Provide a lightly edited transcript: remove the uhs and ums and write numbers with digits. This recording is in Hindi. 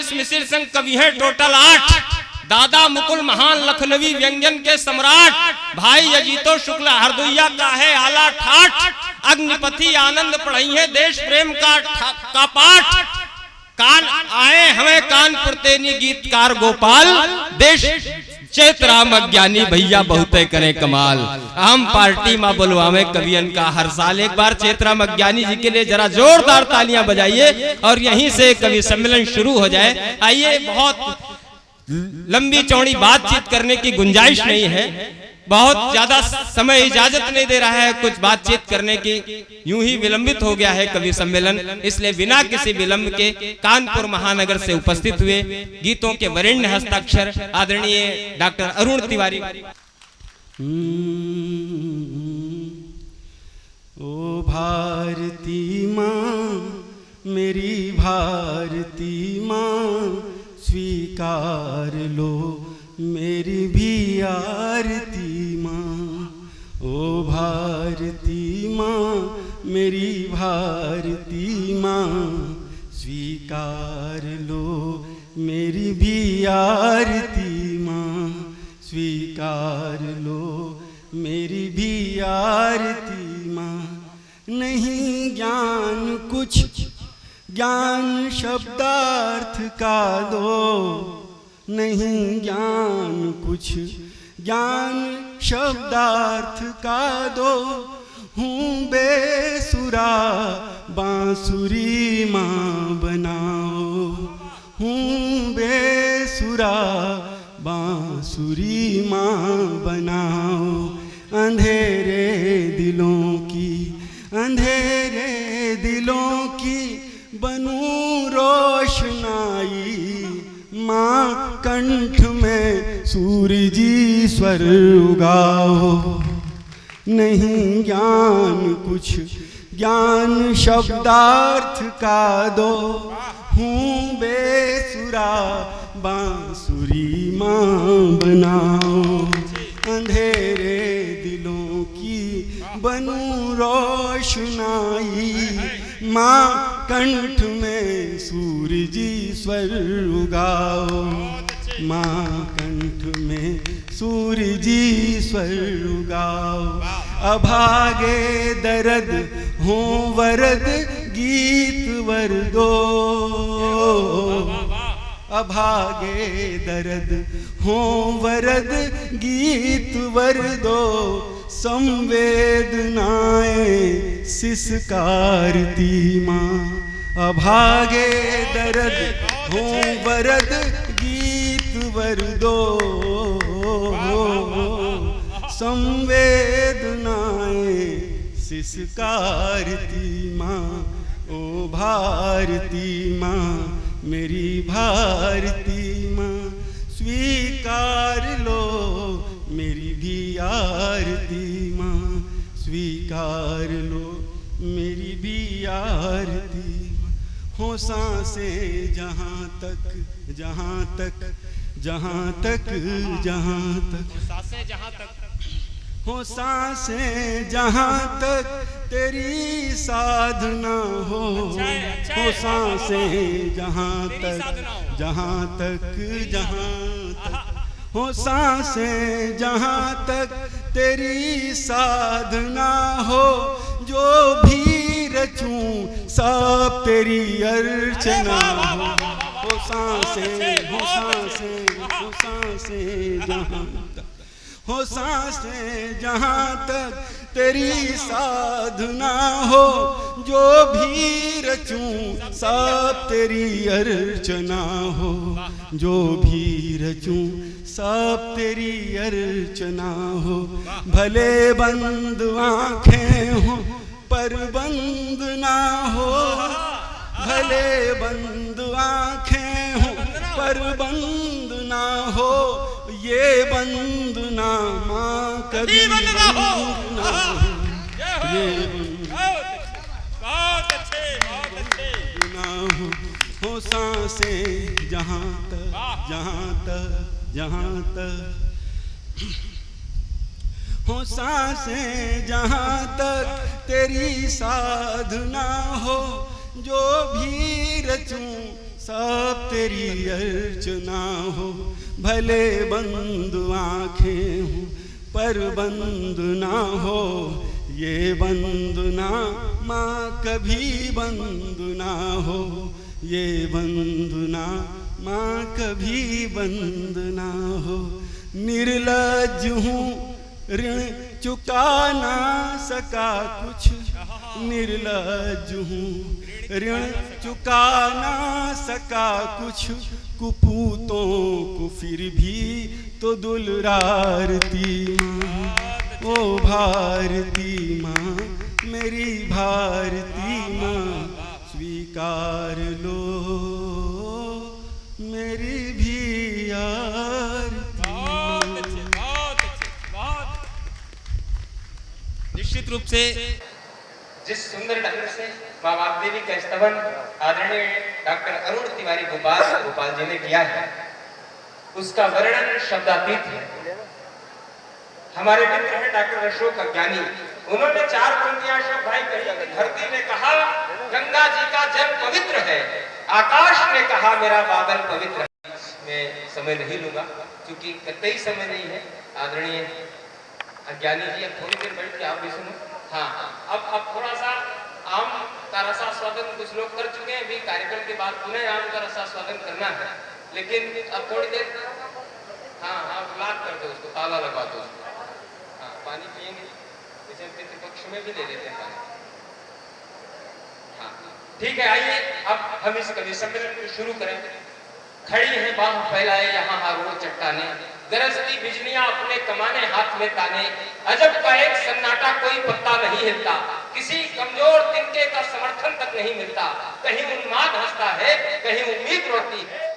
रजनीश मिश्र संग कवि हैं टोटल 8। दादा मुकुल महान लखनवी व्यंजन के सम्राट। भाई अजीतो शुक्ला हरदुइया का है आला ठाठ। अग्निपति आनंद पढ़ई है देश प्रेम का पाठ। कान आए हमें कानपुर तेनी गीतकार गोपाल। देश चैतराम अज्ञानी भैया बहुते करे कमाल। हम पार्टी माँ बुलवावे कवियन का हर साल। एक बार चैतराम अज्ञानी जी के लिए जरा जोरदार तालियां बजाइए और यहीं से कवि सम्मेलन शुरू हो जाए। आइए, बहुत लंबी चौड़ी बातचीत करने की गुंजाइश नहीं है, बहुत ज्यादा समय इजाजत नहीं दे रहा है कुछ बातचीत करने की, यूं ही विलंबित हो गया है कवि सम्मेलन। इसलिए बिना किसी विलंब के कानपुर महानगर से उपस्थित हुए गीतों के वरेण्य हस्ताक्षर आदरणीय डॉक्टर अरुण तिवारी। ओ भारती माँ, मेरी भारती माँ, स्वीकार लो मेरी भी आरती माँ। ओ भारती माँ, मेरी भारती माँ, स्वीकार लो मेरी भी आरती माँ। स्वीकार लो मेरी भी आरती माँ। नहीं ज्ञान कुछ, ज्ञान शब्दार्थ का दो। नहीं ज्ञान कुछ, ज्ञान शब्दार्थ का दो। हूँ बेसुरा बांसुरी माँ बनाओ। हूँ बेसुरा बांसुरी माँ बनाओ। अंधेरे दिलों की, अंधेरे दिलों की बनूं रोशनाई। माँ कंठ में सूरजी स्वर उगाओ। नहीं ज्ञान कुछ, ज्ञान शब्दार्थ का दो। हूँ बेसुरा बांसुरी माँ बनाओ। अंधेरे दिलों की बनूं रोशनाई। माँ कंठ में सूरजी स्वर उगाओ। माँ कंठ में सूरजी स्वर उगाओ। अभागे दर्द हो वरद गीत वर दो। अभागे दर्द हो वरद गीत वर दो। संवेदनाएं सिसकारती माँ। अभागे दर्द हो वरद गीत वर दो। संवेदनाएं सिसकारती माँ। ओ भारती माँ, मेरी भारती माँ, स्वीकार लो मेरी भी आरती माँ। स्वीकार लो मेरी भी आरती माँ। हो सांसें जहाँ तक, जहाँ तक, जहाँ तक, जहाँ तक, सांसें जहाँ तक, हो सांसें जहाँ तक तेरी साधना हो। हो सांसें जहाँ तक, जहाँ तक, जहाँ तक, हो सांसें जहाँ तक तेरी साधना हो। जो भी रचूं सब तेरी अर्चना हो। हो सांसें, हो सांसें, हो सांसें जहाँ तक, हो सांसें जहाँ तक तेरी साधना हो। जो भी रचूं सब तेरी अर्चना हो। जो भी रचूं सब तेरी अर्चना हो। भले बंद आँखें हो पर बंद ना हो। भले बंद आँखें हो पर बंद ना हो। ये बंद ना माँ कभी बंद ना हो। ये बहुत अच्छे ना हो सांसें जहाँ तक, जहाँ तक, जहाँ तक, हो सांसें जहाँ तक तेरी साधना हो। जो भी रचूं सब तेरी अर्चना हो, भले बंद आंखें हो पर बंद ना हो ये वंदना, माँ कभी बंद ना हो ये वंदना, माँ कभी बंद ना हो। निर्लज्ज हूँ ऋण चुका ना सका कुछ, निर्लज्ज हूँ ऋण चुका ना सका कुछ, कुपूतों को फिर भी तो दुलरारती माँ, ओ भारती माँ, मेरी भारती माँ, स्वीकार लो मेरी भी आरती। बहुत अच्छे, बहुत अच्छे, बहुत। निश्चित रूप से जिस सुंदर ढंग से माँ वाग्देवी का स्तवन आदरणीय डॉक्टर अरुण तिवारी गोपाल जी ने किया है, उसका वर्णन शब्दातीत है। हमारे मित्र हैं डॉक्टर अशोक अज्ञानी, उन्होंने 4 पंक्तियां अशोक भाई कही कि धरती ने कहा गंगा जी का जल पवित्र है, आकाश ने कहा मेरा बादल पवित्र है। मैं समय नहीं लूंगा क्योंकि कतई समय नहीं है। आदरणीय अज्ञानी जी अब थोड़ी देर बैठ के आप भी सुनो। हाँ, अब थोड़ा सा आम का रसास्वादन कुछ लोग कर चुके हैं, अभी कार्यक्रम के बाद पुनः आम का रसास्वादन करना है, लेकिन अब थोड़ी देर हाँ लॉक कर दो उसको, ताला लगा दो उसको। हाँ, पानी पिएंगे, जैसे पितृपक्ष में भी ले लेते हैं पानी। हाँ ठीक है, आइए अब हम इस कवि सम्मेलन को शुरू करें। खड़ी हैं बाह फैलाए यहाँ हारों चट्टाने, गरजती बिजलियां अपने कमाने हाथ में ताने, अजब का एक सन्नाटा कोई पत्ता नहीं हिलता, किसी कमजोर तिनके का समर्थन तक नहीं मिलता, कहीं उन्माद हंसता है कहीं उम्मीद रोती है।